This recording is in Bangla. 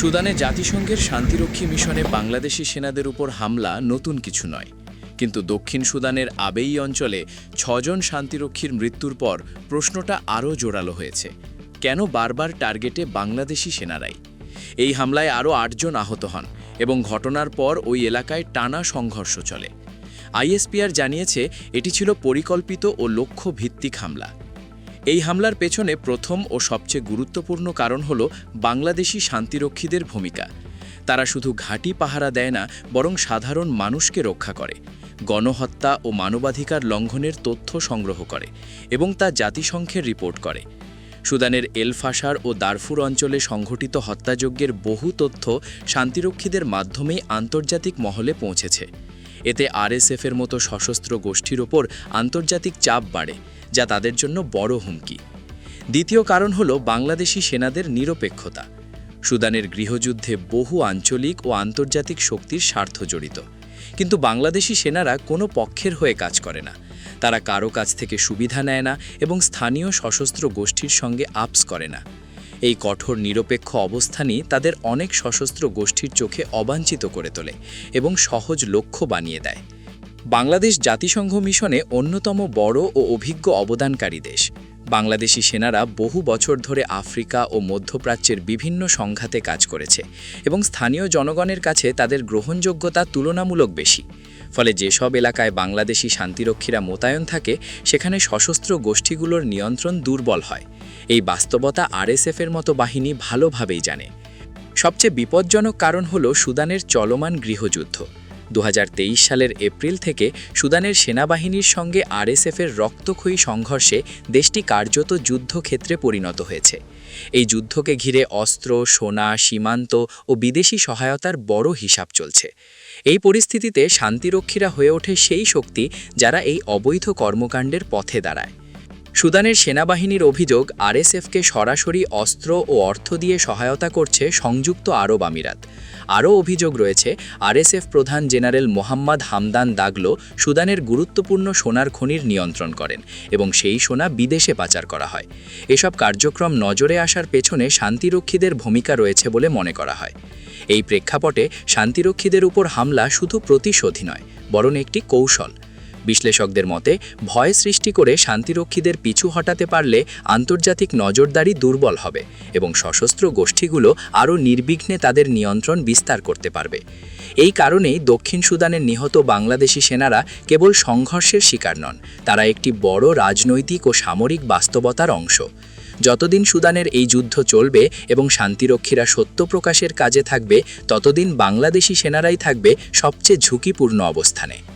সুদানে জাতিসংঘের শান্তিরক্ষী মিশনে বাংলাদেশি সেনাদের উপর হামলা নতুন কিছু নয়, কিন্তু দক্ষিণ সুদানের আবেই অঞ্চলে ৬ জন শান্তিরক্ষীর মৃত্যুর পর প্রশ্নটা আরও জোরালো হয়েছে। কেন বারবার টার্গেটে বাংলাদেশি সেনারাই? এই হামলায় আরও ৮ জন আহত হন এবং ঘটনার পর ওই এলাকায় টানা সংঘর্ষ চলে। আইএসপিআর জানিয়েছে এটি ছিল পরিকল্পিত ও লক্ষ্যভিত্তিক হামলা। এই হামলার পেছনে প্রথম ও সবচেয়ে গুরুত্বপূর্ণ কারণ হল বাংলাদেশি শান্তিরক্ষীদের ভূমিকা। তারা শুধু ঘাঁটি পাহারা দেয় না, বরং সাধারণ মানুষকে রক্ষা করে, গণহত্যা ও মানবাধিকার লঙ্ঘনের তথ্য সংগ্রহ করে এবং তা জাতিসংঘের রিপোর্ট করে। সুদানের এল ফাশার ও দারফুর অঞ্চলে সংঘটিত হত্যাযজ্ঞের বহু তথ্য শান্তিরক্ষীদের মাধ্যমেই আন্তর্জাতিক মহলে পৌঁছেছে। এতে আরএসএফের মতো সশস্ত্র গোষ্ঠীর ওপর আন্তর্জাতিক চাপ বাড়ে, যা তাদের জন্য বড় হুমকি। দ্বিতীয় কারণ হল বাংলাদেশি সেনাদের নিরপেক্ষতা। সুদানের গৃহযুদ্ধে বহু আঞ্চলিক ও আন্তর্জাতিক শক্তির স্বার্থ জড়িত, কিন্তু বাংলাদেশি সেনারা কোনো পক্ষের হয়ে কাজ করে না। তারা কারো কাছ থেকে সুবিধা নেয় না এবং স্থানীয় সশস্ত্র গোষ্ঠীর সঙ্গে আপস করে না। এই কঠোর নিরপেক্ষ অবস্থানই তাদের অনেক সশস্ত্র গোষ্ঠীর চোখে অবাঞ্ছিত করে তোলে এবং সহজ লক্ষ্য বানিয়ে দেয়। বাংলাদেশ জাতিসংঘ মিশনে অন্যতম বড় ও অভিজ্ঞ অবদানকারী দেশ। বাংলাদেশি সেনারা বহু বছর ধরে আফ্রিকা ও মধ্যপ্রাচ্যের বিভিন্ন সংঘাতে কাজ করেছে এবং স্থানীয় জনগণের কাছে তাদের গ্রহণযোগ্যতা তুলনামূলক বেশি। ফলে যেসব এলাকায় বাংলাদেশি শান্তিরক্ষীরা মোতায়েন থাকে, সেখানে সশস্ত্র গোষ্ঠীগুলোর নিয়ন্ত্রণ দুর্বল হয়। এই বাস্তবতা আরএসএফের মতো বাহিনী ভালোভাবেই জানে। সবচেয়ে বিপজ্জনক কারণ হল সুদানের চলমান গৃহযুদ্ধ। ২০২৩ সালের এপ্রিল থেকে সুদানের সেনাবাহিনীর সঙ্গে আরএসএফের রক্তক্ষয়ী সংঘর্ষে দেশটি কার্যত যুদ্ধক্ষেত্রে পরিণত হয়েছে। এই যুদ্ধকে ঘিরে অস্ত্র, সোনা, সীমান্ত ও বিদেশি সহায়তার বড় হিসাব চলছে। এই পরিস্থিতিতে শান্তিরক্ষীরা হয়ে ওঠে সেই শক্তি যারা এই অবৈধ কর্মকাণ্ডের পথে দাঁড়ায়। সুদানের সেনাবাহিনীর অভিযোগ, আরএসএফকে সরাসরি অস্ত্র ও অর্থ দিয়ে সহায়তা করছে সংযুক্ত আরব আমিরাত। আরও অভিযোগ রয়েছে, আরএসএফ প্রধান জেনারেল মোহাম্মদ হামদান দাগলো সুদানের গুরুত্বপূর্ণ সোনার খনির নিয়ন্ত্রণ করেন এবং সেই সোনা বিদেশে পাচার করা হয়। এসব কার্যক্রম নজরে আসার পেছনে শান্তিরক্ষীদের ভূমিকা রয়েছে বলে মনে করা হয়। এই প্রেক্ষাপটে শান্তিরক্ষীদের উপর হামলা শুধু প্রতিশোধী নয়, বরং একটি কৌশল। বিশ্লেষকদের মতে, ভয় সৃষ্টি করে শান্তিরক্ষীদের পিছু হটাতে পারলে আন্তর্জাতিক নজরদারি দুর্বল হবে এবং সশস্ত্র গোষ্ঠীগুলো আরও নির্বিঘ্নে তাদের নিয়ন্ত্রণ বিস্তার করতে পারবে। এই কারণেই দক্ষিণ সুদানের নিহত বাংলাদেশি সেনারা কেবল সংঘর্ষের শিকার নন, তারা একটি বড় রাজনৈতিক ও সামরিক বাস্তবতার অংশ। যতদিন সুদানের এই যুদ্ধ চলবে এবং শান্তিরক্ষীরা সত্য প্রকাশের কাজে থাকবে, ততদিন বাংলাদেশি সেনারাই থাকবে সবচেয়ে ঝুঁকিপূর্ণ অবস্থানে।